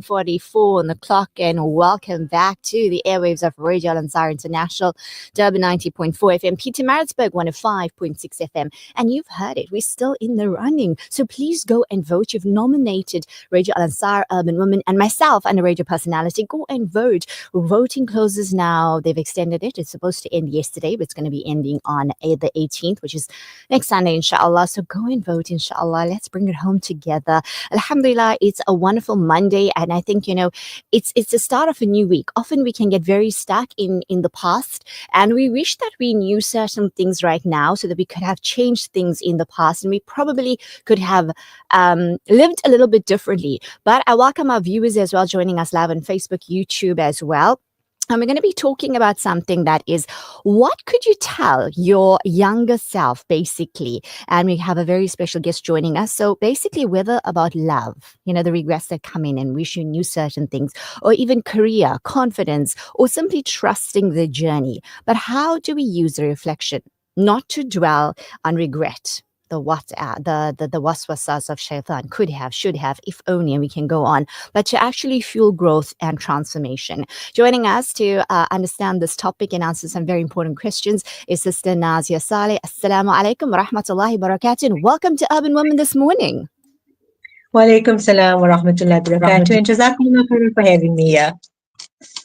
7:44 on the clock, and welcome back to the airwaves of Razia Rangrage International, Durban 90.4 FM, Pietermaritzburg 105.6 FM. And you've heard it, we're still in the running. So please go and vote. You've nominated Radio Al Ansar, Urban Women, and myself, and a radio personality. Go and vote. Voting closes now. They've extended it. It's supposed to end yesterday, but it's going to be ending on the 18th, which is next Sunday, inshallah. So go and vote, inshallah. Let's bring it home together. Alhamdulillah, it's a wonderful Monday, and I think, it's the start of a new week. Often we can get very stuck in the past, and we wish that we knew certain things right now so that we could have changed things in the past, and we probably could have lived a little bit differently. But I welcome our viewers as well, joining us live on Facebook, YouTube as well. And we're going to be talking about something that is, what could you tell your younger self, basically? And we have a very special guest joining us. So basically, whether about love, the regrets that come in and wish you knew certain things, or even career, confidence, or simply trusting the journey. But how do we use the reflection not to dwell on regret? The waswasas of shaitan, could have, should have, if only, and we can go on, but to actually fuel growth and transformation. Joining us to understand this topic and answer some very important questions is Sister Razia Saleh. Assalamu alaikum wa rahmatullahi wa barakatuh. Welcome to Urban Women this morning. Wa alaikum salam wa rahmatullahi wa barakatuh. And jazakumullah khairan for having me here.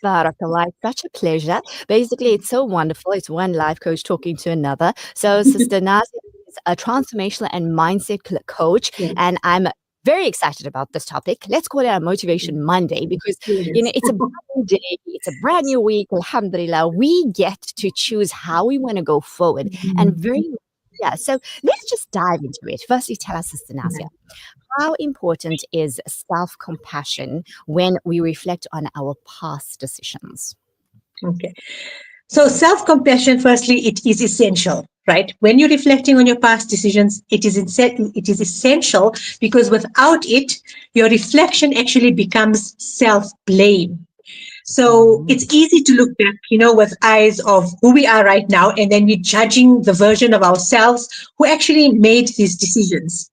Barakallah, it's such a pleasure. Basically, it's so wonderful. It's one life coach talking to another. So Sister Razia is a transformational and mindset coach, and I'm very excited about this topic. Let's call it a Motivation Monday, because it's a brand new day, it's a brand new week. Alhamdulillah, we get to choose how we want to go forward, and so let's just dive into it. Firstly, tell us, Sister Razia, how important is self-compassion when we reflect on our past decisions? Okay. So self-compassion, firstly, it is essential, right? When you're reflecting on your past decisions, it is essential, because without it, your reflection actually becomes self-blame. So it's easy to look back, with eyes of who we are right now, and then we're judging the version of ourselves who actually made these decisions.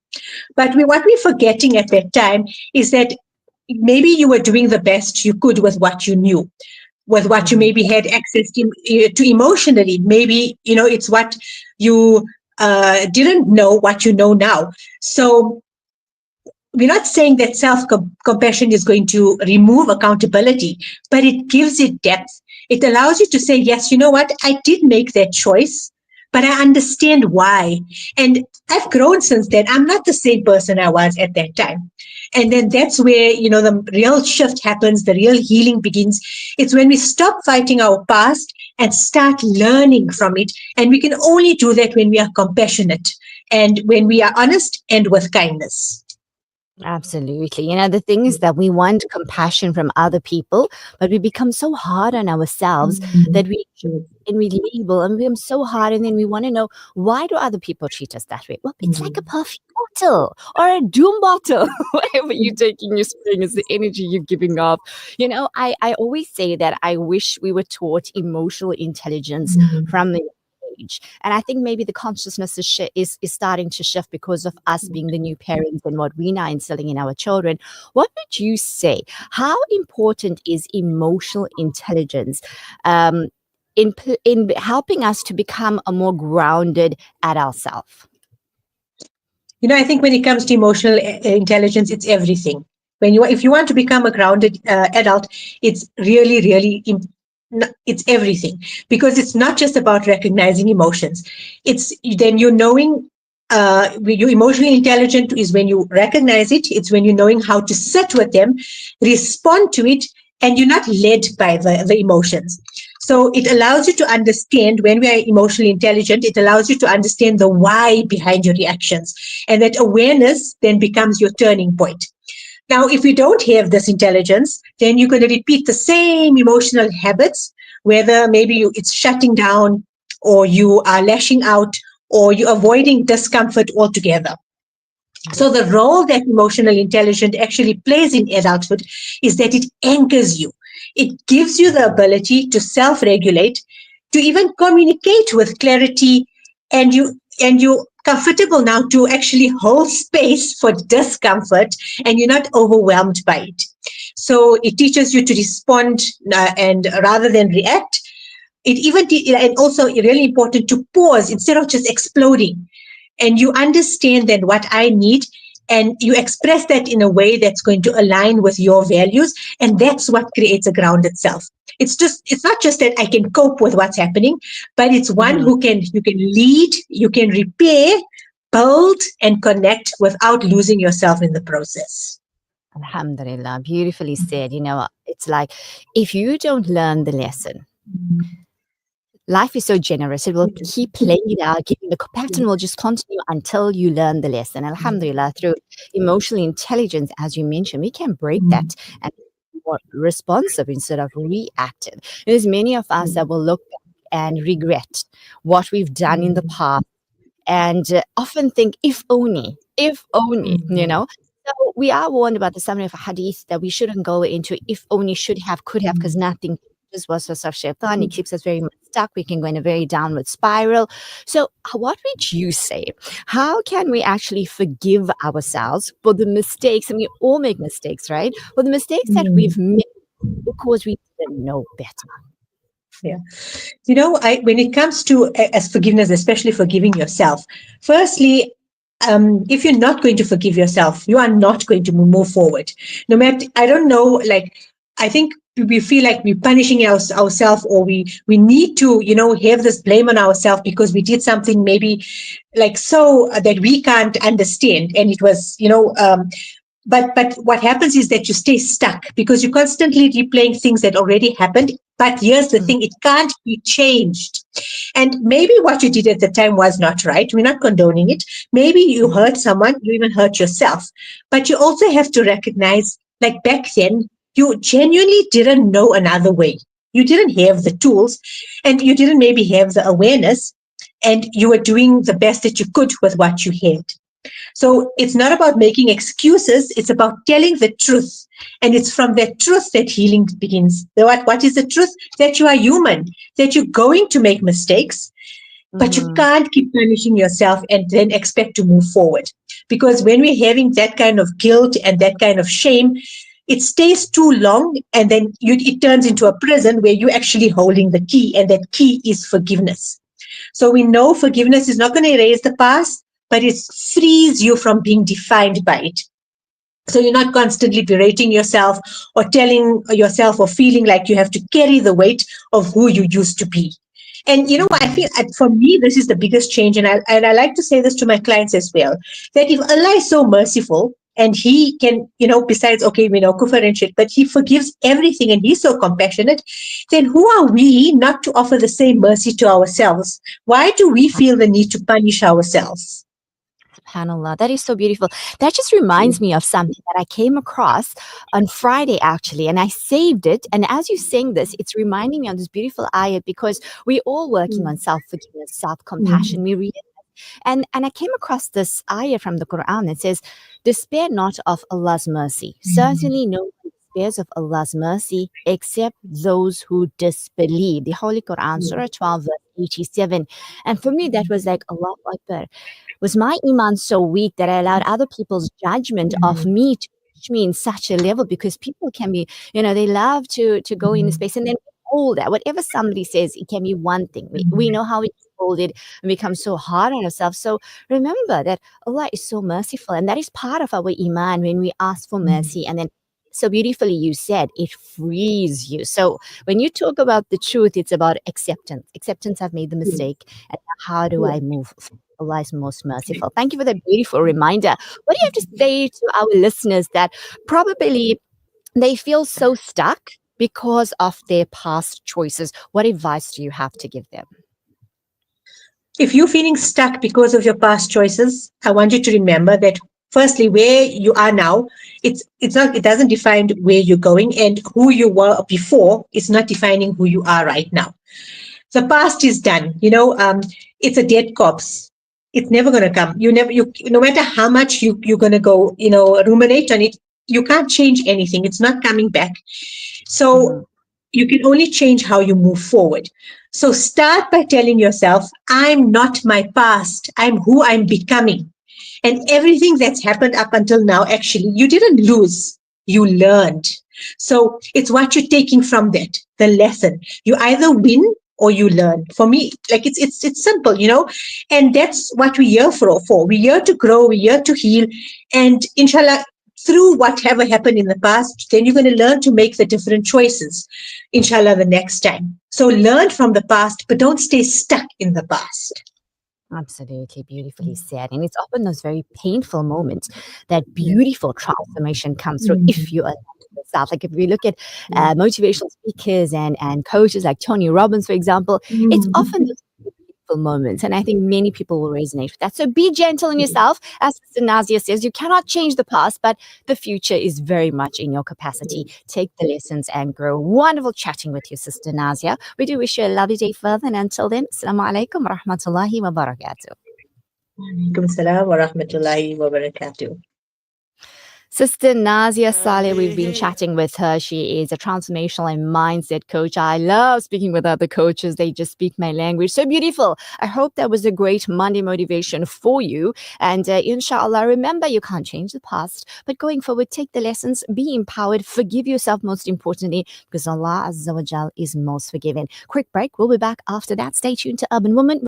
But what we're forgetting at that time is that maybe you were doing the best you could with what you knew, with what you maybe had access to emotionally. Maybe, it's what you didn't know, what you know now. So we're not saying that self-compassion is going to remove accountability, but it gives it depth. It allows you to say, yes, you know what, I did make that choice, but I understand why. And I've grown since then. I'm not the same person I was at that time. And then that's where, the real shift happens, the real healing begins. It's when we stop fighting our past and start learning from it. And we can only do that when we are compassionate and when we are honest and with kindness. Absolutely. The thing is that we want compassion from other people, but we become so hard on ourselves that we label, and we become so hard, and then we want to know, why do other people treat us that way? Well, it's like a perfume bottle or a doom bottle. Whatever you're taking, you're spraying, is the energy you're giving off. I always say that I wish we were taught emotional intelligence from the age. And I think maybe the consciousness is starting to shift because of us being the new parents and what we're now instilling in our children. What would you say? How important is emotional intelligence in helping us to become a more grounded adult self? I think when it comes to emotional intelligence, it's everything. If you want to become a grounded adult, it's really, really it's everything, because it's not just about recognizing emotions. It's then you're knowing you're emotionally intelligent is when you recognize it. It's when you're knowing how to sit with them, respond to it, and you're not led by the emotions. So it allows you to understand, when we are emotionally intelligent, it allows you to understand the why behind your reactions. And that awareness then becomes your turning point. Now, if you don't have this intelligence, then you're going to repeat the same emotional habits, whether maybe it's shutting down, or you are lashing out, or you're avoiding discomfort altogether. So the role that emotional intelligence actually plays in adulthood is that it anchors you. It gives you the ability to self-regulate, to even communicate with clarity, and you comfortable now to actually hold space for discomfort, and you're not overwhelmed by it. So it teaches you to respond, and rather than react. It even and also really important to pause instead of just exploding, and you understand then what I need, and you express that in a way that's going to align with your values, and that's what creates a grounded self. It's not just that I can cope with what's happening, but it's one Mhm. who can you can lead, you can repair, build, and connect without losing yourself in the process. Alhamdulillah, beautifully said. It's like if you don't learn the lesson, life is so generous. It will keep playing it out, giving the pattern will just continue until you learn the lesson. Alhamdulillah, through emotional intelligence, as you mentioned, we can break that and be more responsive instead of reactive. There's many of us that will look back and regret what we've done in the past and often think, if only. So we are warned about the summary of a hadith that we shouldn't go into if only, should have, could have, because nothing just was of shaitan. It keeps us very much stuck. We can go in a very downward spiral. So what would you say? How can we actually forgive ourselves for the mistakes? And we all make mistakes, right? For the mistakes that we've made because we didn't know better. Yeah. When it comes to as forgiveness, especially forgiving yourself, firstly, if you're not going to forgive yourself, you are not going to move forward. No matter, I don't know, like, I think we feel like we're punishing ourselves, or we need to, have this blame on ourselves because we did something maybe like so that we can't understand. And it was, but what happens is that you stay stuck because you're constantly replaying things that already happened. But here's the thing, it can't be changed. And maybe what you did at the time was not right. We're not condoning it. Maybe you hurt someone, you even hurt yourself. But you also have to recognize, like back then, you genuinely didn't know another way. You didn't have the tools, and you didn't maybe have the awareness, and you were doing the best that you could with what you had. So it's not about making excuses, it's about telling the truth. And it's from that truth that healing begins. What is the truth? That you are human, that you're going to make mistakes, but you can't keep punishing yourself and then expect to move forward. Because when we're having that kind of guilt and that kind of shame, it stays too long, and then it turns into a prison where you're actually holding the key, and that key is forgiveness. So we know forgiveness is not going to erase the past, but it frees you from being defined by it. So you're not constantly berating yourself or telling yourself or feeling like you have to carry the weight of who you used to be. And I feel for me, this is the biggest change. And I like to say this to my clients as well, that if Allah is so merciful and He can, besides, okay, we know kufr and shit, but He forgives everything and He's so compassionate, then who are we not to offer the same mercy to ourselves? Why do we feel the need to punish ourselves? SubhanAllah, that is so beautiful. That just reminds me of something that I came across on Friday, actually, and I saved it. And as you sing this, it's reminding me of this beautiful ayat because we're all working on self-forgiveness, self-compassion. We read and I came across this ayah from the Quran. It says, despair not of Allah's mercy. Certainly no one despairs of Allah's mercy except those who disbelieve. The Holy Quran, Surah 12, verse 87. And for me, that was like, Allah Akbar. Was my iman so weak that I allowed other people's judgment of me to reach me in such a level? Because people can be, they love to go in a space and then hold that. Whatever somebody says, it can be one thing. We know how we hold it and become so hard on ourselves. So remember that Allah is so merciful, and that is part of our iman when we ask for mercy. And then so beautifully you said, it frees you. So when you talk about the truth, it's about acceptance. Acceptance, I've made the mistake. And how do I move forward? Allah is most merciful. Thank you for that beautiful reminder. What do you have to say to our listeners that probably they feel so stuck because of their past choices? What advice do you have to give them? If you're feeling stuck because of your past choices, I want you to remember that firstly, where you are now, it doesn't define where you're going, and who you were before is not defining who you are right now. The past is done. It's a dead corpse. It's never going to come. No matter how much you're going to go, ruminate on it, you can't change anything. It's not coming back. So you can only change how you move forward. So start by telling yourself, I'm not my past. I'm who I'm becoming. And everything that's happened up until now, actually, you didn't lose. You learned. So it's what you're taking from that, the lesson. You either win or you learn. For me, like it's simple, and that's what we're here for. We're here to grow, we're here to heal. And inshallah, through whatever happened in the past, then you're going to learn to make the different choices, inshallah, the next time. So learn from the past, but don't stay stuck in the past. Absolutely beautifully said. And it's often those very painful moments that beautiful transformation comes through if you allow yourself. Like if we look at motivational speakers and coaches like Tony Robbins, for example, it's often those beautiful moments. And I think many people will resonate with that. So be gentle on yourself. As Sister Nazia says, you cannot change the past, but the future is very much in your capacity. Take the lessons and grow. Wonderful chatting with you, Sister Nazia. We do wish you a lovely day further. And until then, Assalamu alaikum wa rahmatullahi wa barakatuh. Alaikum salam wa rahmatullahi wa barakatuh. Sister Nazia Saleh, we've been chatting with her. She is a transformational and mindset coach. I love speaking with other coaches. They just speak my language. So beautiful. I hope that was a great Monday motivation for you. And inshallah, remember, you can't change the past, but going forward, take the lessons, be empowered, forgive yourself most importantly, because Allah Azza wa Jal is most forgiving. Quick break. We'll be back after that. Stay tuned to Urban Woman.